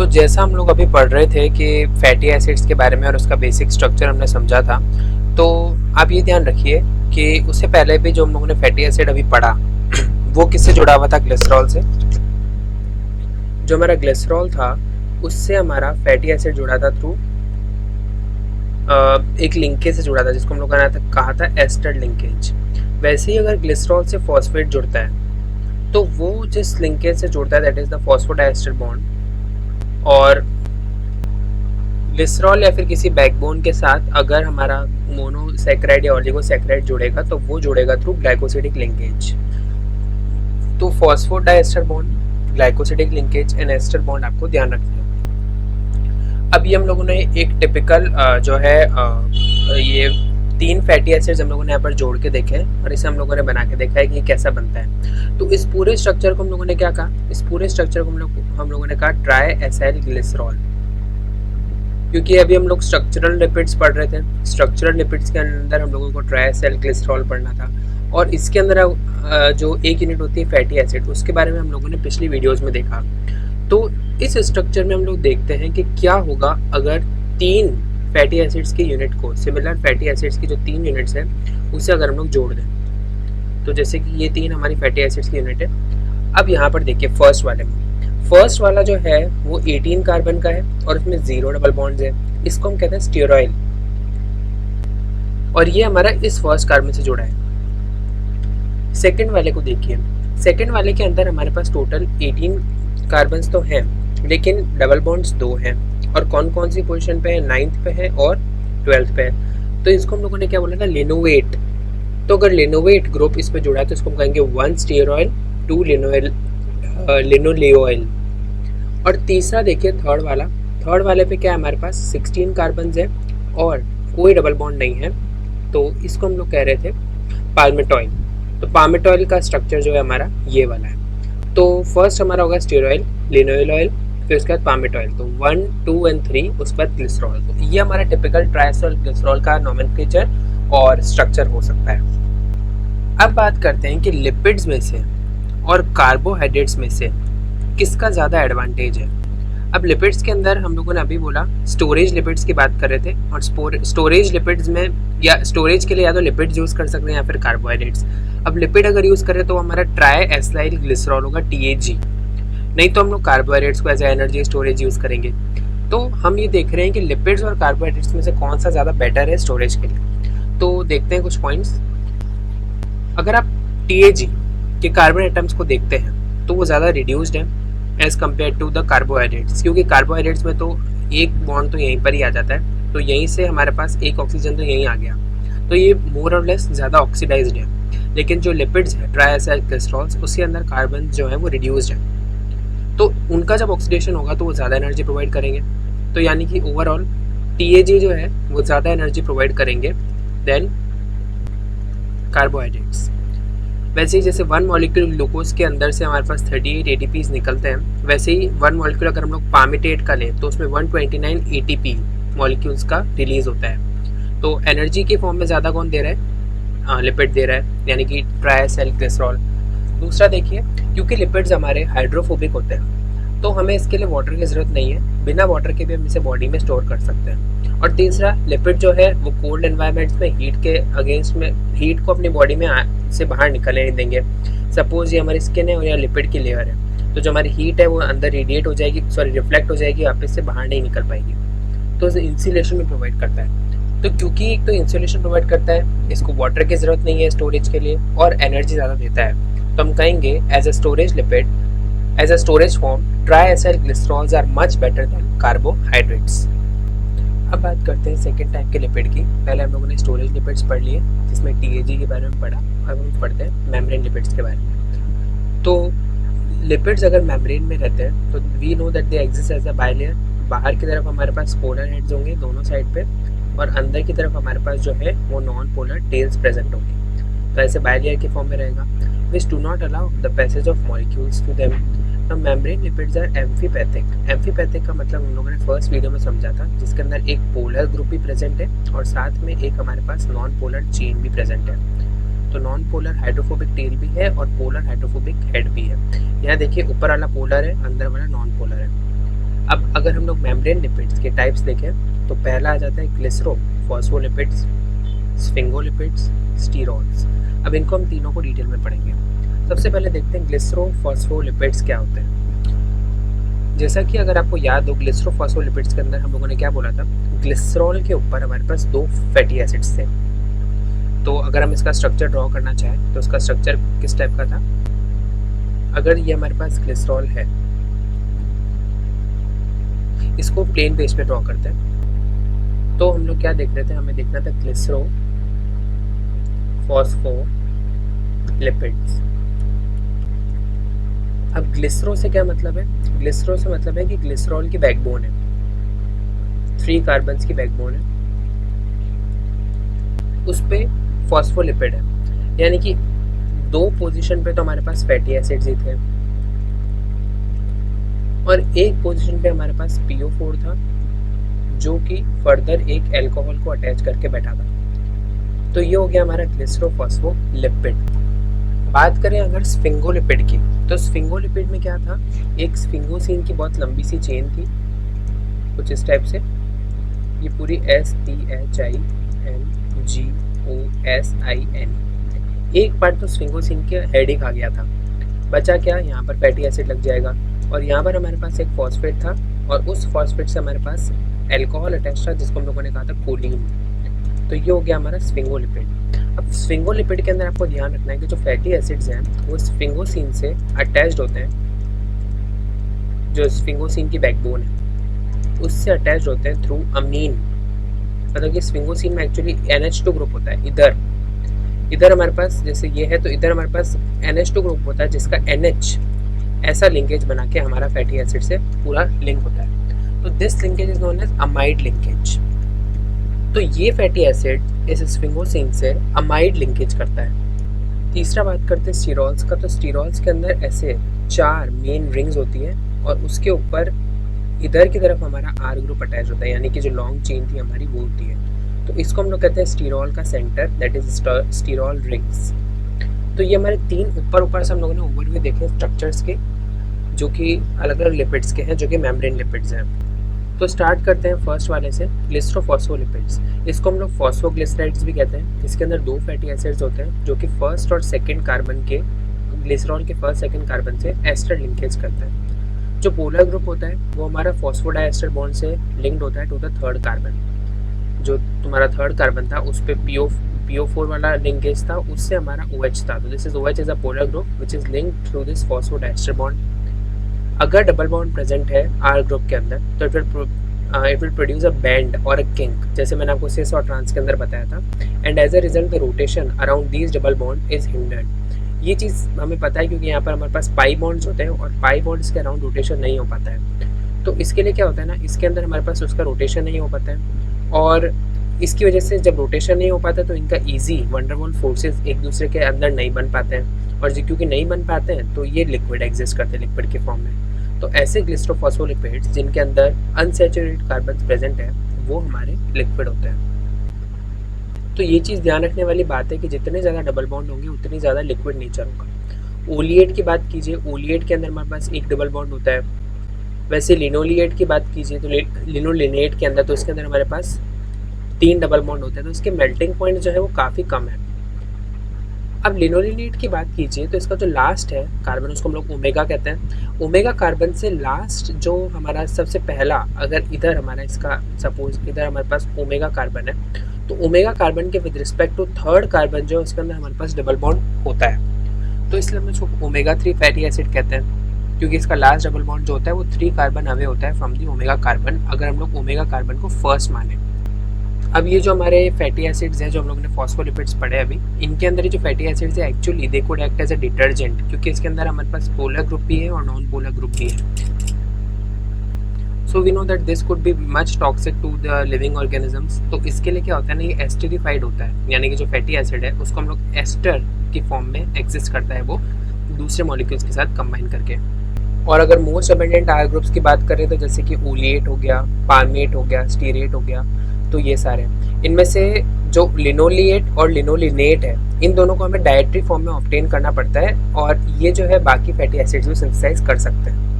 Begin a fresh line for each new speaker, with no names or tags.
तो जैसा हम लोग अभी पढ़ रहे थे कि फैटी एसिड्स के बारे में और उसका बेसिक स्ट्रक्चर हमने समझा था, तो आप ये ध्यान रखिए कि उससे पहले भी जो हम लोगों ने फैटी एसिड अभी पढ़ा वो किससे जुड़ा हुआ था? ग्लिसरॉल से। जो हमारा ग्लिसरॉल था उससे हमारा फैटी एसिड जुड़ा था थ्रू एक लिंकेज से जुड़ा था, जिसको हम लोग ने कहा था एस्टर लिंकेज। वैसे ही अगर ग्लिसरॉल से फॉस्फेट जुड़ता है तो वो जिस लिंकेज से जुड़ता है that is the phosphodiester bond. और ग्लिसरॉल या फिर किसी बैकबोन के साथ अगर हमारा मोनोसैकेराइड या ओलिगोसैकेराइड जुड़ेगा तो वो जुड़ेगा थ्रू ग्लाइकोसिडिक लिंकेज। तो phosphodiester bond, glycosidic linkage and ester bond आपको ध्यान रखना है। अब ये हम लोगों ने एक टिपिकल जो है ये 3 फैटी एसिड्स हम लोगों ने यहाँ पर जोड़ के देखे हैं और इसे हम लोगों ने बना के देखा है कि ये कैसा बनता है। तो इस पूरे स्ट्रक्चर को हम लोगों ने क्या कहा? इस पूरे स्ट्रक्चर को हम लोगों ने कहा ट्राई एसाइल ग्लिसरॉल। क्योंकि अभी हम लोग स्ट्रक्चरल लिपिड्स पढ़ रहे थे, स्ट्रक्चरल लिपिड्स के अंदर हम लोगों को ट्राई एसाइल ग्लिसरॉल पढ़ना था और इसके अंदर जो एक यूनिट होती है फैटी एसिड, उसके बारे में हम लोगों ने पिछली वीडियोज़ में देखा। तो इस स्ट्रक्चर में हम लोग देखते हैं कि क्या होगा अगर 3 फैटी एसिड्स की यूनिट को, सिमिलर फैटी एसिड्स की जो 3 यूनिट्स हैं उसे अगर हम लोग जोड़ दें। तो जैसे कि ये 3 हमारी फैटी एसिड्स की यूनिट है। अब यहाँ पर देखिए फर्स्ट वाला जो है वो 18 कार्बन का है और उसमें 0 डबल बॉन्ड्स है। इसको हम कहते हैं स्टीरोइल और ये हमारा इस फर्स्ट कार्बन से जुड़ा है। सेकेंड वाले को देखिए, सेकेंड वाले के अंदर हमारे पास टोटल 18 कार्बन्स तो हैं लेकिन डबल बॉन्ड्स 2 हैं और कौन कौन सी पोजीशन पे है? 9th पे है और 12th पे है। तो इसको हम लोगों ने क्या बोला था? लिनोवेट। तो अगर लिनोवेट ग्रुप इस पे जुड़ा है तो इसको हम कहेंगे 1 स्टीरोइल 2 लिनोलेओइल। और तीसरा देखिए थर्ड वाले पे क्या है? हमारे पास 16 कार्बन्स है और कोई डबल बॉन्ड नहीं है, तो इसको हम लोग कह रहे थे पाल्मेटॉइल। तो पाल्मेटॉइल का स्ट्रक्चर जो है हमारा ये वाला है। तो फर्स्ट हमारा होगा स्टीरोइल, लिनोइल ऑयल, फिर उसके बाद पाल्मेटॉइल। तो 1 2 एंड 3, उसके बाद ग्लिसरॉल। तो ये हमारा टिपिकल ट्राइएसाइल ग्लिसरॉल का नोमेनक्लेचर और स्ट्रक्चर हो सकता है। अब बात करते हैं कि लिपिड्स में से और कार्बोहाइड्रेट्स में से किसका ज़्यादा एडवांटेज है। अब लिपिड्स के अंदर हम लोगों ने अभी बोला स्टोरेज लिपिड्स की बात कर रहे थे और स्टोरेज लिपिड्स में या स्टोरेज के लिए या तो लिपिड्स यूज़ कर सकते हैं या फिर कार्बोहाइड्रेट्स। अब लिपिड अगर यूज़ करें तो हमारा ट्राई एसाइल ग्लिसरॉल होगा TAG, नहीं तो हम लोग कार्बोहाइड्रेट्स को as a energy storage use करेंगे। तो हम ये देख रहे हैं कि लिपिड्स और कार्बोहाइड्रेट्स में से कौन सा ज़्यादा बेटर है स्टोरेज के लिए। तो देखते हैं कुछ पॉइंट्स। अगर आप TAG के कार्बन एटम्स को देखते हैं तो वो ज़्यादा रिड्यूस्ड है as compare to the carbohydrates, क्योंकि कार्बोहाइड्रेट्स में तो एक बॉन्ड तो यहीं पर ही आ जाता है, तो यहीं से हमारे पास एक ऑक्सीजन तो यहीं आ गया, तो ये मोर और लेस ज़्यादा ऑक्सीडाइज्ड है। लेकिन जो लिपिड्स है ट्राई एसाइल ग्लिसरॉल्स, उसके अंदर कार्बन जो है वो रिड्यूस्ड है, तो उनका जब ऑक्सीडेशन होगा तो वो ज़्यादा एनर्जी प्रोवाइड करेंगे। तो यानी कि ओवरऑल TAG जो है वो ज़्यादा एनर्जी प्रोवाइड करेंगे देन कार्बोहाइड्रेट्स। वैसे ही जैसे 1 मॉलिक्यूल ग्लूकोज के अंदर से हमारे पास 38 ATPs निकलते हैं, वैसे ही 1 मॉलिक्यूल अगर हम लोग पामिटेट का लें तो उसमें 129 ATP मॉलिक्यूल्स का रिलीज होता है। तो एनर्जी के फॉर्म में ज़्यादा कौन दे रहा है? लिपिड दे रहा है, यानी कि ट्राई एसाइल ग्लिसरॉल। दूसरा देखिए, क्योंकि लिपिड्स हमारे हाइड्रोफोबिक होते हैं तो हमें इसके लिए वाटर की ज़रूरत नहीं है, बिना वाटर के भी हम इसे बॉडी में स्टोर कर सकते हैं। और तीसरा, लिपिड जो है वो कोल्ड एनवायरनमेंट्स में हीट के अगेंस्ट में हीट को अपनी बॉडी में से बाहर निकलने नहीं देंगे। सपोज ये हमारी स्किन है और या लिपिड की लेयर है, तो जो हमारी हीट है वो अंदर रेडिएट हो जाएगी, रिफ्लेक्ट हो जाएगी, वापस से बाहर नहीं निकल पाएगी। तो इसे इंसुलेशन भी प्रोवाइड करता है। तो क्योंकि एक तो इंसुलेशन प्रोवाइड करता है, इसको वाटर की ज़रूरत नहीं है स्टोरेज के लिए और एनर्जी ज़्यादा देता है, तो हम कहेंगे as a storage lipid, as a storage form tri acyl glycerols are much better than carbohydrates. अब बात करते हैं सेकेंड टाइप के लिपिड की। पहले हम लोगों ने स्टोरेज लिपिड्स पढ़ लिए जिसमें TAG के बारे में पढ़ा, अब हम पढ़ते हैं मेम्ब्रेन लिपिड्स के बारे में। तो लिपिड्स अगर मेम्ब्रेन में रहते हैं तो we know that they exist as a bilayer. बाहर की तरफ हमारे पास पोलर हेड्स होंगे दोनों साइड पे और अंदर की तरफ हमारे पास जो है वो नॉन पोलर टेल्स प्रेजेंट होंगे, तो ऐसे बाइलेयर के फॉर्म में रहेगा। Which do not allow the passage of molecules to them. Now membrane lipids are amphipathic। Amphipathic का मतलब हम लोगों ने फर्स्ट वीडियो में समझा था, जिसके अंदर एक पोलर ग्रुप भी प्रेजेंट है और साथ में एक हमारे पास नॉन पोलर चेन भी प्रेजेंट है। तो नॉन पोलर हाइड्रोफोबिक टेल भी है और पोलर हाइड्रोफोबिक हेड भी है। यहाँ देखिए ऊपर वाला पोलर है, अंदर वाला नॉन पोलर है। अब अगर हम लोग मेम्ब्रेन लिपिड्स के टाइप्स देखें तो पहला आ जाता है ग्लिसरो फॉस्फोलिपिड्स, स्फिंगोलिपिड्स, स्टीरॉल्स। अब इनको हम तीनों को डिटेल में पढ़ेंगे। सबसे पहले देखते हैं ग्लिसरो फॉस्फोलिपिड्स क्या होते हैं। जैसा कि अगर आपको याद हो, ग्लिसरो फॉस्फोलिपिड्स के अंदर हम लोगों ने क्या बोला था, ग्लिसरॉल के ऊपर हमारे पास 2 फैटी एसिड्स थे। तो अगर हम इसका स्ट्रक्चर ड्रॉ करना चाहें तो उसका स्ट्रक्चर किस टाइप का था। अगर ये हमारे पास ग्लिसरॉल है, इसको प्लेन पेज पे ड्रॉ करते हैं, तो हम लोग क्या देख रहे थे, हमें देखना था ग्लिसरो फॉस्फोलिपिड्स। अब ग्लिसरो से क्या मतलब है, ग्लिसरो से मतलब है कि ग्लिसरॉल की बैकबोन है, 3 कार्बन्स की बैकबोन है, उस पे फॉस्फोलिपिड है, यानी कि 2 पोजीशन पे तो हमारे पास फैटी एसिड्स ही थे और एक पोजीशन पे हमारे पास PO4 था जो कि फर्दर एक अल्कोहल को अटैच करके बैठा था। तो ये हो गया हमारा ग्लिसरो फॉस्फोलिपिड। बात करें अगर स्फिंगोलिपिड की, तो स्फिंगोलिपिड में क्या था, एक स्फिंगोसिन की बहुत लंबी सी चेन थी कुछ इस टाइप से, ये पूरी SPHINGOSIN, एक पार्ट तो स्फिंगोसिन के हेड ही खा गया था, बचा क्या, यहाँ पर फैटी एसिड लग जाएगा और यहाँ पर हमारे पास एक फॉस्फेट था और उस फॉस्फेट से हमारे पास अल्कोहल अटैच था जिसको हम लोगों ने कहा था कोलिन। तो ये हो गया हमारा स्फिंगोलिपिड। अब स्फिंगोलिपिड के अंदर आपको ध्यान रखना है कि जो फैटी एसिड्स हैं वो स्फिंगोसिन से अटैच्ड होते हैं, जो स्फिंगोसिन की बैकबोन है उससे अटैच्ड होते हैं थ्रू अमीन। मतलब कि स्फिंगोसिन में एक्चुअली NH2 ग्रुप होता है, इधर हमारे पास जैसे ये है तो इधर हमारे पास NH2 ग्रुप होता है जिसका NH ऐसा लिंकेज बना के हमारा फैटी एसिड से पूरा लिंक होता है। तो this linkage is known as amide linkage. तो ये फैटी एसिड इस स्फिंगोसिन से अमाइड लिंकेज करता है। तीसरा बात करते हैं स्टीरॉल्स का, तो स्टीरॉल्स के अंदर ऐसे 4 मेन रिंग्स होती है और उसके ऊपर इधर की तरफ हमारा R ग्रुप अटैच होता है, यानी कि जो लॉन्ग चेन थी हमारी वो होती है। तो इसको हम लोग कहते हैं स्टीरॉल का सेंटर, दैट इज स्टीरॉल रिंग्स। तो ये हमारे 3 ऊपर से हम लोगों ने ओवरव्यू देखे स्ट्रक्चर्स के, जो कि अलग अलग लिपिड्स के हैं, जो कि मेम्ब्रेन लिपिड्स हैं। तो स्टार्ट करते हैं फर्स्ट वाले से, ग्लिसरोफॉस्फोलिपिड्स। इसको हम लोग फॉस्फोग्लिसराइड्स भी कहते हैं। इसके अंदर 2 फैटी एसिड्स होते हैं जो कि फर्स्ट और सेकंड कार्बन के, ग्लिसरॉल के फर्स्ट सेकंड कार्बन से एस्टर लिंकेज करते हैं। जो पोलर ग्रुप होता है वो हमारा फॉस्फोडाइएस्टर बॉन्ड से लिंक्ड होता है टू द थर्ड कार्बन। जो तुम्हारा थर्ड कार्बन था उस पर PO4 वाला लिंकेज था, उससे हमारा OH था। तो this is OH is a polar group which is linked through this phosphodiester bond. अगर डबल बॉन्ड प्रेजेंट है R ग्रुप के अंदर तो it will produce a band और अ किंक, जैसे मैंने आपको सिस और ट्रांस के अंदर बताया था। And as a result the rotation around these double bond is hindered. ये चीज़ हमें पता है क्योंकि यहाँ पर हमारे पास पाई बॉन्ड्स होते हैं और पाई बॉन्ड्स के अराउंड रोटेशन नहीं हो पाता है। तो इसके लिए क्या होता है ना, इसके अंदर हमारे पास उसका रोटेशन नहीं हो पाता है और इसकी वजह से जब रोटेशन नहीं हो पाता तो इनका ईजी वंडरवॉल फोर्सेस एक दूसरे के अंदर नहीं बन पाते हैं और क्योंकि नहीं बन पाते हैं तो ये लिक्विड एग्जिस्ट करते हैं लिक्विड के फॉर्म में। तो ऐसे ग्लिसरोफॉस्फोलिपिड्स जिनके अंदर अनसैचुरेटेड कार्बन प्रेजेंट है वो हमारे लिक्विड होते हैं। तो ये चीज़ ध्यान रखने वाली बात है कि जितने ज़्यादा डबल बॉन्ड होंगे उतनी ज़्यादा लिक्विड नेचर होगा। ओलिएट की बात कीजिए, ओलिएट के अंदर हमारे पास एक डबल बॉन्ड होता है। वैसे लिनोलिएट की बात कीजिए तो लिनोलिनेट के अंदर तो इसके अंदर हमारे पास 3 डबल बॉन्ड होते हैं, तो इसके मेल्टिंग पॉइंट जो है वो काफ़ी कम है। अब लिनोलिनेट की बात कीजिए तो इसका जो लास्ट है कार्बन उसको हम लोग ओमेगा कहते हैं। ओमेगा कार्बन से लास्ट जो हमारा सबसे पहला, अगर इधर हमारा इसका सपोज इधर हमारे पास ओमेगा कार्बन है तो ओमेगा कार्बन के with respect to third carbon जो उसके अंदर हमारे पास डबल बॉन्ड होता है, तो इसलिए हम इसको ओमेगा 3 फैटी एसिड कहते हैं क्योंकि इसका लास्ट डबल बॉन्ड जो होता है वो 3 कार्बन अवे होता है फ्रॉम दी ओमेगा कार्बन, अगर हम लोग ओमेगा कार्बन को फर्स्ट माने। अब ये जो हमारे फैटी एसिड्स हैं जो हम लोगों ने फॉस्फोलिपिड्स पढ़े अभी, इनके अंदर ये जो फैटी एसिड्स है actually they could act as a detergent, क्योंकि इसके अंदर हमारे पास पोलर ग्रुप भी है और नॉन पोलर ग्रुप भी है। So we know that this could be much toxic to the living organisms. तो इसके लिए क्या होता है ना, ये एस्टरिफाइड होता है, यानी कि जो फैटी एसिड है उसको हम लोग एस्टर की फॉर्म में एग्जिस्ट करता है वो दूसरे मॉलिक्यूल्स के साथ कंबाइन करके। और अगर मोस्ट अबेंडेंट आर ग्रुप्स की बात करें तो जैसे कि ओलिएट हो गया, पाल्मेट हो गया, स्टीरेट हो गया, तो ये सारे इनमें से जो लिनोलिएट और लिनोलिनेट है इन दोनों को हमें डायट्री फॉर्म में ऑब्टेन करना पड़ता है और ये जो है बाकी फैटी एसिड्स भी सिंथेसाइज कर सकते हैं।